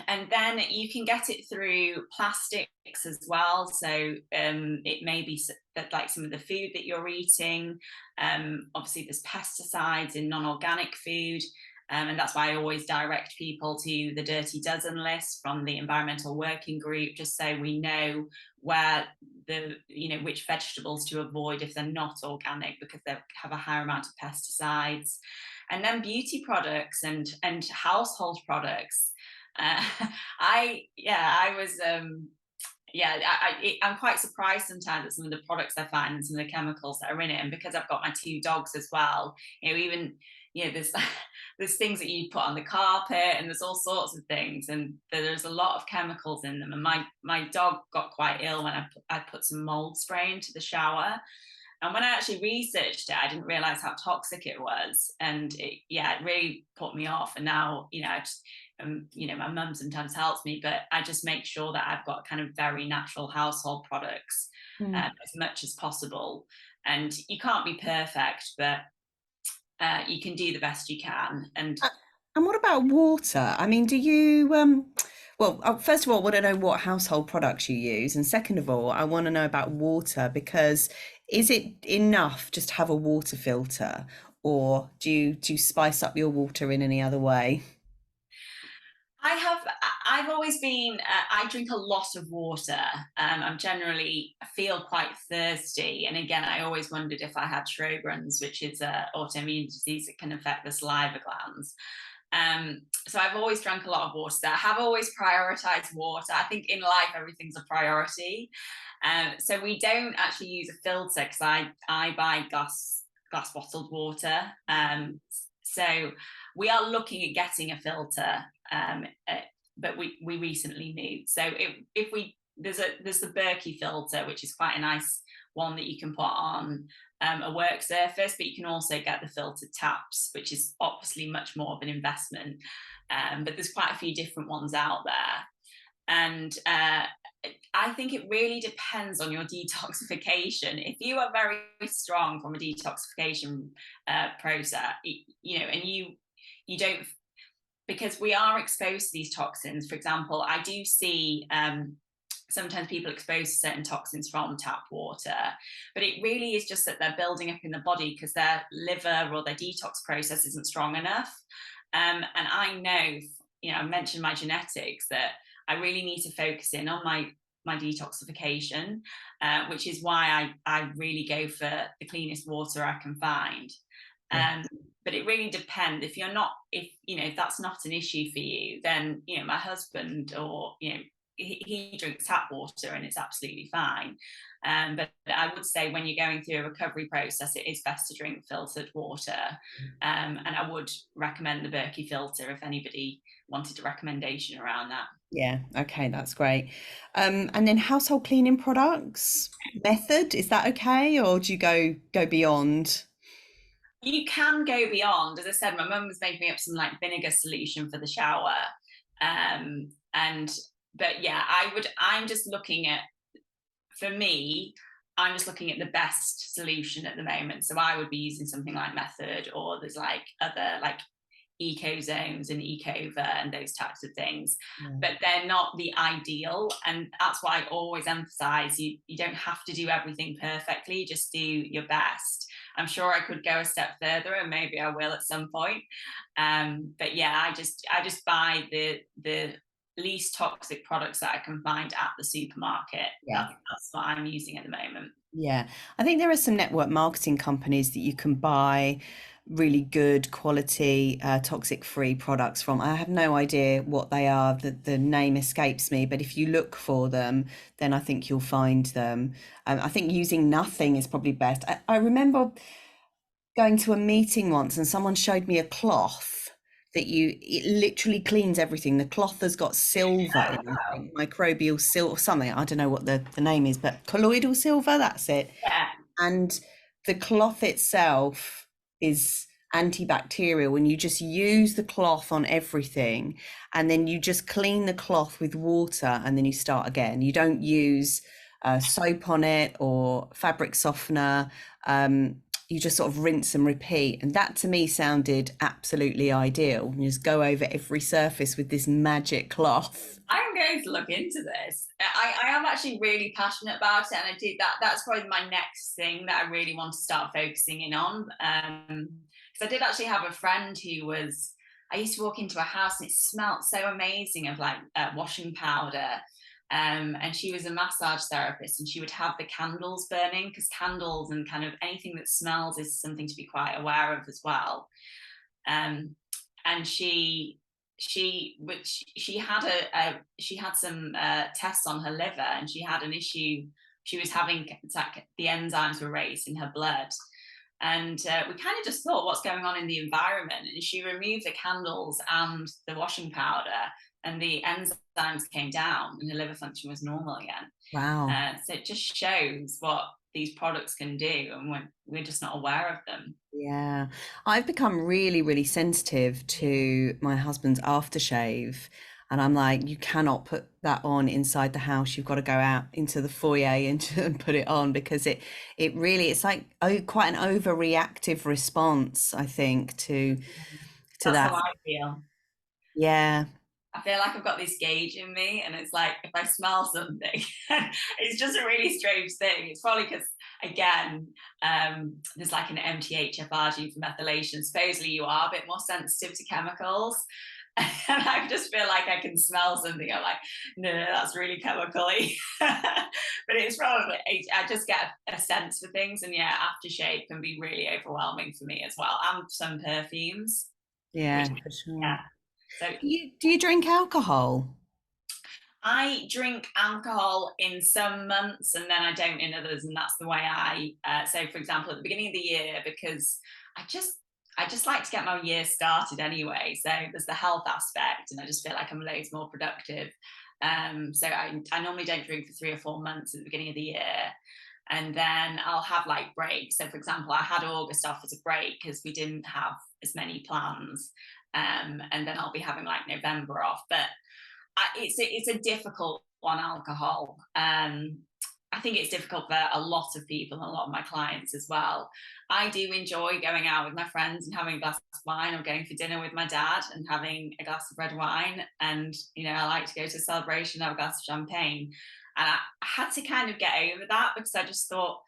And then you can get it through plastics as well. So it may be that like some of the food that you're eating. Obviously, there's pesticides in non-organic food. And that's why I always direct people to the Dirty Dozen list from the Environmental Working Group, just so we know where which vegetables to avoid if they're not organic, because they have a higher amount of pesticides. And then beauty products and household products. Uh, I'm quite surprised sometimes at some of the products I find and some of the chemicals that are in it. And because I've got my 2 dogs as well, even there's things that you put on the carpet, and there's all sorts of things, and there's a lot of chemicals in them. And my dog got quite ill when I put some mold spray into the shower. And when I actually researched it, I didn't realize how toxic it was, and it really put me off. And now, my mum sometimes helps me, but I just make sure that I've got kind of very natural household products as much as possible. And you can't be perfect, but you can do the best you can. And what about water? I mean, do you, first of all, I want to know what household products you use. And second of all, I want to know about water, because is it enough just to have a water filter, or do you spice up your water in any other way? I've always been, I drink a lot of water. I feel quite thirsty. And again, I always wondered if I had Sjogren's, which is an autoimmune disease that can affect the saliva glands. So I've always drank a lot of water. I have always prioritized water. I think in life, everything's a priority. So we don't actually use a filter, because I buy glass bottled water. So we are looking at getting a filter, but we recently moved. So there's the Berkey filter, which is quite a nice one that you can put on a work surface, but you can also get the filtered taps, which is obviously much more of an investment. But there's quite a few different ones out there. And I think it really depends on your detoxification. If you are very strong from a detoxification process, and you don't, because we are exposed to these toxins. For example, I do see sometimes people exposed to certain toxins from tap water, but it really is just that they're building up in the body because their liver or their detox process isn't strong enough. And I know, I mentioned my genetics, that I really need to focus in on my detoxification, which is why I really go for the cleanest water I can find. Yeah. But it really depends. If that's not an issue for you, then my husband, or he drinks tap water and it's absolutely fine. But I would say when you're going through a recovery process, it is best to drink filtered water. And I would recommend the Berkey filter if anybody wanted a recommendation around that. Yeah, okay, that's great. And then household cleaning products method, is that okay, or do you go beyond? You can go beyond. As I said, my mum was making me up some like vinegar solution for the shower. But yeah, I'm just looking at, for me, I'm just looking at the best solution at the moment. So I would be using something like Method, or there's like other like eco zones and ecova and those types of things, but they're not the ideal. And that's why I always emphasize, you don't have to do everything perfectly, just do your best. I'm sure I could go a step further, and maybe I will at some point. But yeah, I just buy the least toxic products that I can find at the supermarket. Yeah. That's what I'm using at the moment. Yeah, I think there are some network marketing companies that you can buy really good quality toxic-free products from. I have no idea what they are. The name escapes me, but if you look for them, then I think you'll find them. I think using nothing is probably best. I remember going to a meeting once and someone showed me a cloth that it literally cleans everything. The cloth has got silver in, I think, microbial silver, something, I don't know what the name is, but colloidal silver, that's it. Yeah. And the cloth itself is antibacterial, when you just use the cloth on everything, and then you just clean the cloth with water, and then you start again. You don't use soap on it or fabric softener. You just sort of rinse and repeat. And that to me sounded absolutely ideal. You just go over every surface with this magic cloth. I'm going to look into this. I am actually really passionate about it, and I do that. That's probably my next thing that I really want to start focusing in on. Because I did actually have a friend I used to walk into a house and it smelled so amazing of like washing powder. And she was a massage therapist, and she would have the candles burning, because candles and kind of anything that smells is something to be quite aware of as well. And she had some tests on her liver, and she had an issue. She was having, the enzymes were raised in her blood, and we kind of just thought, what's going on in the environment? And she removed the candles and the washing powder, and the enzymes came down and her liver function was normal again. Wow. So it just shows what these products can do, and we're just not aware of them. Yeah, I've become really, really sensitive to my husband's aftershave. And I'm like, you cannot put that on inside the house. You've got to go out into the foyer and put it on, because it's like quite an overreactive response, I think, to That's how that. I feel. Yeah, I feel like I've got this gauge in me, and it's like if I smell something, it's just a really strange thing. It's probably because, again, there's like an MTHFR gene for methylation. Supposedly, you are a bit more sensitive to chemicals. And I just feel like I can smell something. I'm like, no, that's really chemically. But it's probably, I just get a sense for things. And yeah, aftershave can be really overwhelming for me as well. And some perfumes. yeah, Which, for sure. yeah. So Do you drink alcohol? I drink alcohol in some months, and then I don't in others, and that's the way so for example, at the beginning of the year, because I just like to get my year started anyway. So there's the health aspect, and I just feel like I'm loads more productive. So I normally don't drink for 3 or 4 months at the beginning of the year. And then I'll have like breaks. So for example, I had August off as a break because we didn't have as many plans. And then I'll be having like November off. But it's a difficult one, alcohol. I think it's difficult for a lot of people and a lot of my clients as well. I do enjoy going out with my friends and having a glass of wine, or going for dinner with my dad and having a glass of red wine. And, I like to go to a celebration, have a glass of champagne. And I had to kind of get over that, because I just thought,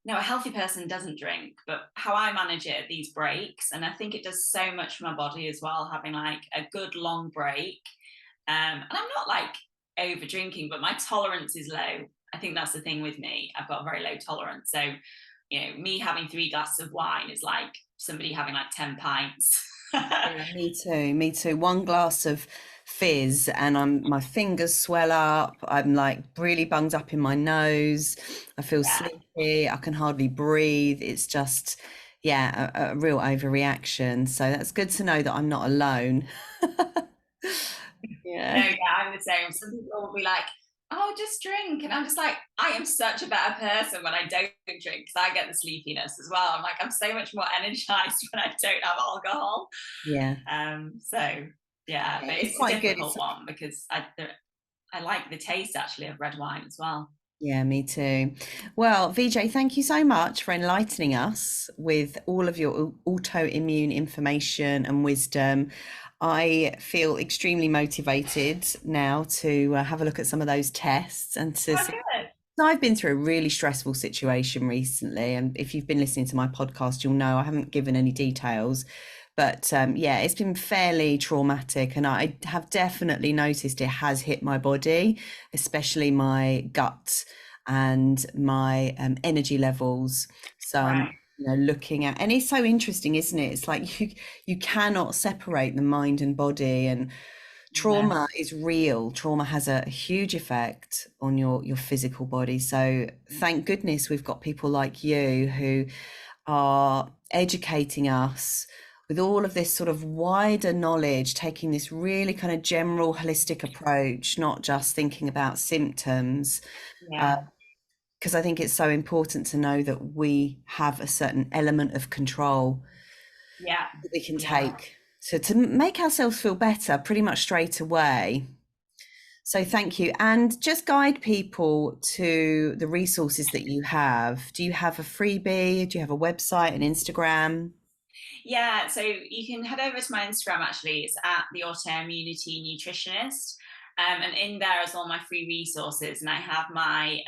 no, a healthy person doesn't drink, but how I manage it, these breaks. And I think it does so much for my body as well, having like a good long break. And I'm not like over drinking, but my tolerance is low. I think that's the thing with me. I've got a very low tolerance. So, me having 3 glasses of wine is like somebody having like 10 pints. Yeah, me too. One glass of fizz and my fingers swell up. I'm like really bunged up in my nose. I feel Yeah. sleepy. I can hardly breathe. It's just, yeah, a real overreaction. So that's good to know that I'm not alone. No, Yeah. yeah, I'm the same. Some people will be like, "Oh, just drink," and I'm just like, I am such a better person when I don't drink because I get the sleepiness as well. I'm like, I'm so much more energized when I don't have alcohol. Yeah. So yeah, Yeah, but it's it's a quite good. difficult one because I like the taste actually of red wine as well. Yeah, me too. Well, VJ, thank you so much for enlightening us with all of your autoimmune information and wisdom. I feel extremely motivated now to have a look at some of those tests and to Oh, see. good. I've been through a really stressful situation recently, and if you've been listening to my podcast, you'll know I haven't given any details. But yeah, it's been fairly traumatic, and I have definitely noticed it has hit my body, especially my gut and my energy levels. So I'm, Right. looking at, and it's so interesting, isn't it? It's like you cannot separate the mind and body, and No. trauma is real. Trauma has a huge effect on your physical body. So thank goodness we've got people like you who are educating us with all of this sort of wider knowledge, taking this really kind of general holistic approach, not just thinking about symptoms. Yeah. Because I think it's so important to know that we have a certain element of control Yeah. that we can Yeah. take to make ourselves feel better pretty much straight away. So thank you. And just guide people to the resources that you have. Do you have a freebie? Do you have a website, an Instagram? Yeah, so you can head over to my Instagram actually. It's at the Autoimmunity Nutritionist. And in there is all my free resources. And I have my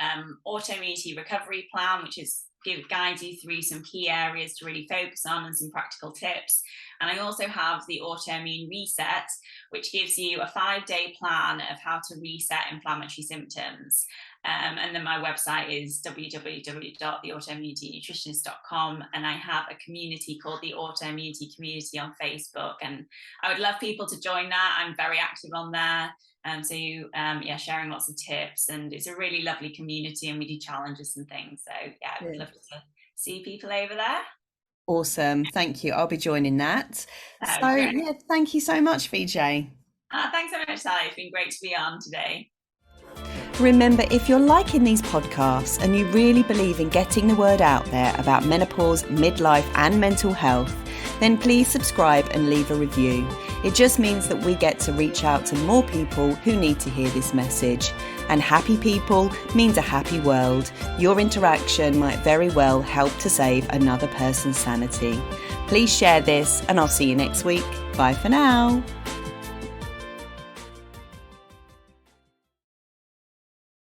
autoimmunity recovery plan, which is guides you through some key areas to really focus on and some practical tips. And I also have the autoimmune reset, which gives you a 5-day plan of how to reset inflammatory symptoms. And then my website is www.theautoimmunitynutritionist.com. And I have a community called the Autoimmunity Community on Facebook. And I would love people to join that. I'm very active on there. Yeah, sharing lots of tips. And it's a really lovely community and we do challenges and things. So yeah, I would love to see people over there. Awesome. Thank you. I'll be joining that. So Great. yeah, thank you so much, VJ. Thanks so much, Sally. It's been great to be on today. Remember, if you're liking these podcasts and you really believe in getting the word out there about menopause, midlife, and mental health, then please subscribe and leave a review. It just means that we get to reach out to more people who need to hear this message. And happy people means a happy world. Your interaction might very well help to save another person's sanity. Please share this, and I'll see you next week. Bye for now.